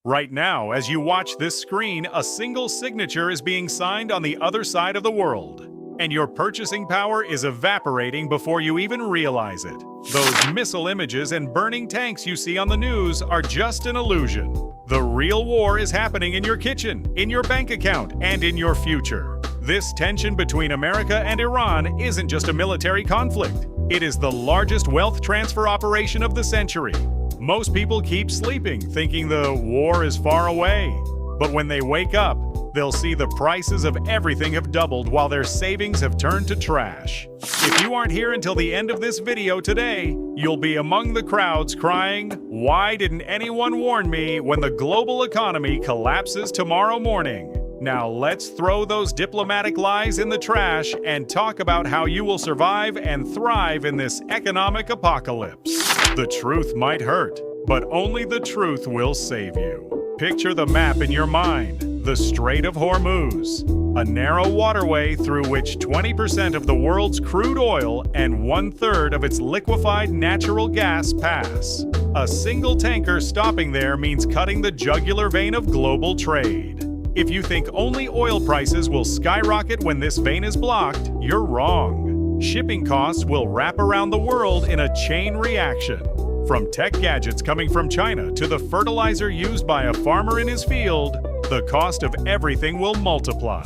Right now, as you watch this screen, a single signature is being signed on the other side of the world. And your purchasing power is evaporating before you even realize it. Those missile images and burning tanks you see on the news are just an illusion. The real war is happening in your kitchen, in your bank account, and in your future. This tension between America and Iran isn't just a military conflict. It is the largest wealth transfer operation of the century. Most people keep sleeping, thinking the war is far away. But when they wake up, they'll see the prices of everything have doubled while their savings have turned to trash. If you aren't here until the end of this video today, you'll be among the crowds crying, "Why didn't anyone warn me when the global economy collapses tomorrow morning?" Now let's throw those diplomatic lies in the trash and talk about how you will survive and thrive in this economic apocalypse. The truth might hurt, but only the truth will save you. Picture the map in your mind, the Strait of Hormuz, a narrow waterway through which 20% of the world's crude oil and 1/3 of its liquefied natural gas pass. A single tanker stopping there means cutting the jugular vein of global trade. If you think only oil prices will skyrocket when this vein is blocked, you're wrong. Shipping costs will wrap around the world in a chain reaction. From tech gadgets coming from China to the fertilizer used by a farmer in his field, the cost of everything will multiply.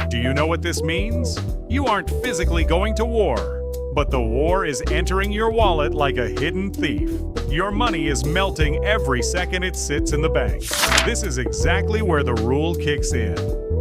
Do you know what this means? You aren't physically going to war, but the war is entering your wallet like a hidden thief. Your money is melting every second it sits in the bank. This is exactly where the rule kicks in.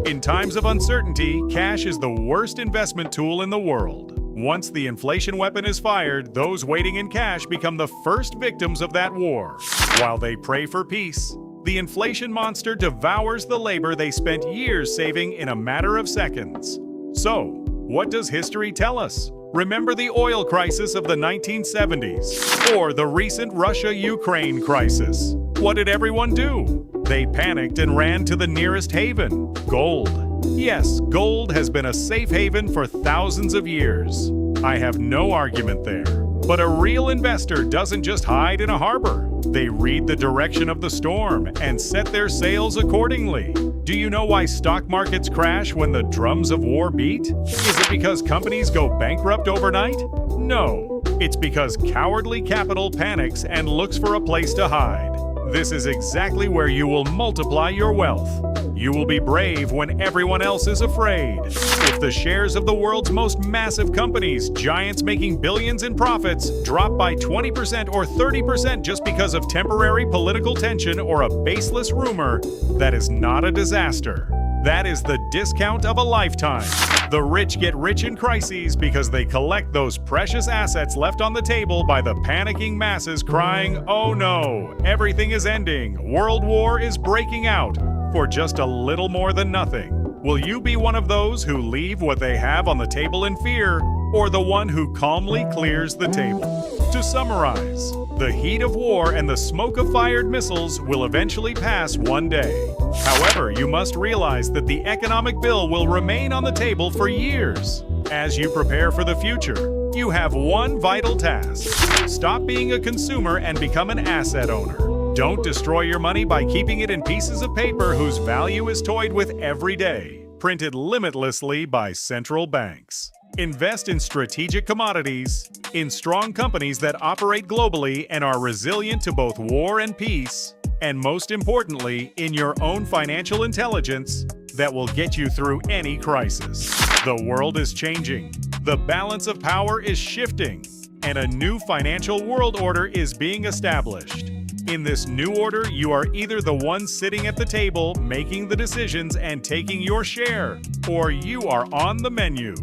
In times of uncertainty, cash is the worst investment tool in the world. Once the inflation weapon is fired, those waiting in cash become the first victims of that war. While they pray for peace, the inflation monster devours the labor they spent years saving in a matter of seconds. So, what does history tell us? Remember the oil crisis of the 1970s, or the recent Russia-Ukraine crisis. What did everyone do? They panicked and ran to the nearest haven, gold. Yes, gold has been a safe haven for thousands of years. I have no argument there. But a real investor doesn't just hide in a harbor. They read the direction of the storm and set their sails accordingly. Do you know why stock markets crash when the drums of war beat? Is it because companies go bankrupt overnight? No. It's because cowardly capital panics and looks for a place to hide. This is exactly where you will multiply your wealth. You will be brave when everyone else is afraid. If the shares of the world's most massive companies, giants making billions in profits, drop by 20% or 30% just because of temporary political tension or a baseless rumor, that is not a disaster. That is the discount of a lifetime. The rich get rich in crises because they collect those precious assets left on the table by the panicking masses crying, "Oh no, everything is ending, world war is breaking out," for just a little more than nothing. Will you be one of those who leave what they have on the table in fear, or the one who calmly clears the table? To summarize, the heat of war and the smoke of fired missiles will eventually pass one day. However, you must realize that the economic bill will remain on the table for years. As you prepare for the future, you have one vital task. Stop being a consumer and become an asset owner. Don't destroy your money by keeping it in pieces of paper whose value is toyed with every day, printed limitlessly by central banks. Invest in strategic commodities, in strong companies that operate globally and are resilient to both war and peace, and most importantly, in your own financial intelligence that will get you through any crisis. The world is changing, the balance of power is shifting, and a new financial world order is being established. In this new order, you are either the one sitting at the table, making the decisions and taking your share, or you are on the menu.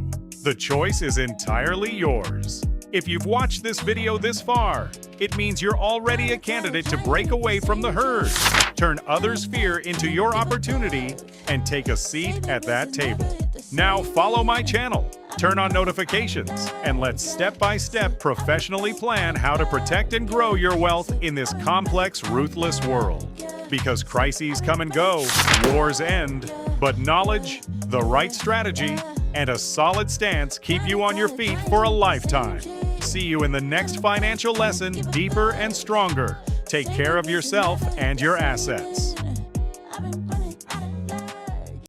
The choice is entirely yours. If you've watched this video this far, it means you're already a candidate to break away from the herd, turn others' fear into your opportunity, and take a seat at that table. Now follow my channel, turn on notifications, and let's step-by-step professionally plan how to protect and grow your wealth in this complex, ruthless world. Because crises come and go, wars end, but knowledge, the right strategy, and a solid stance keep you on your feet for a lifetime. See you in the next financial lesson, deeper and stronger. Take care of yourself and your assets.